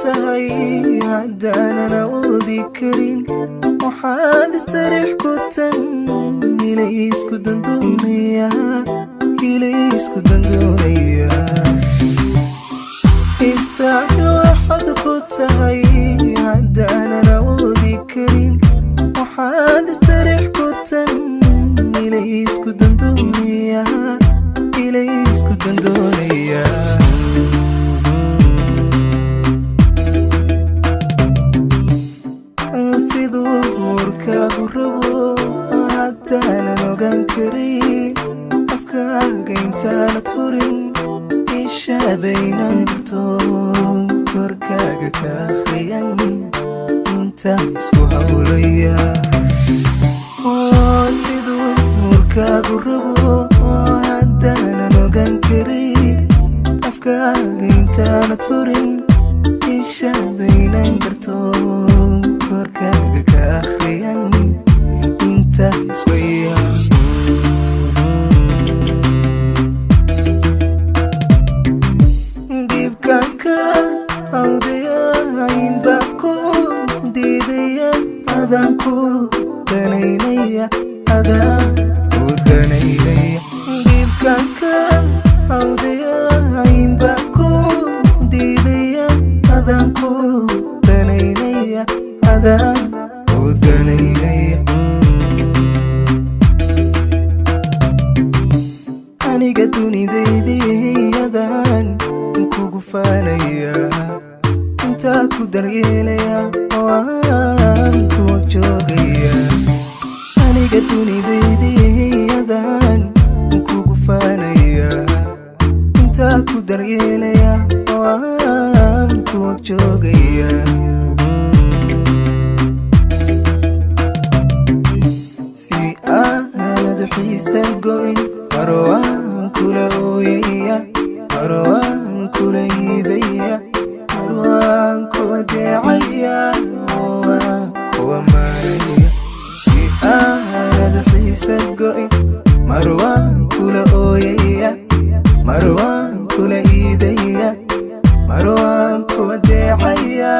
tahay haddaanan awoodi karin waxaan istariix ku tan ilaysku dandoonaya istaahil waxaad ku tahay haddaanan awoodi karin waxaan istariix ku tan ilaysku dandoonaya siduu warkaagu rabo haddaanan ogaan karin afkaaga intaanad furin ishaadaynan garto korkaaga ka akhriyan intaan isku hawlaya siduu warkaagu rabo haddaanan ogaan karin afkaaga intaanad furin ishaadaynan garto korkaaga ka akhriyan intaa iswaya dhibkanka awdayahayn baa ku diidaya adaan ku danaynaya dhibkanka awdayahayn baa ku diidaya adaan ku danaynaya aniga dunidaydiyadaan kugu faanaya intaa ku daryeelaya oo aan kuwa joogaya aniga dunidaydiyadaan kugu faanaya intaa ku daryeelaya oo aan kuwa joogaya xiisa goyn marwaan kula ooyaya marwaan kula hiidaya marwaan kuwa deecaya waan kuwa maanaya si aanad xiisa goyn marwaan kula ooyaya marwaan kula hiidaya marwaan kuwa deecaya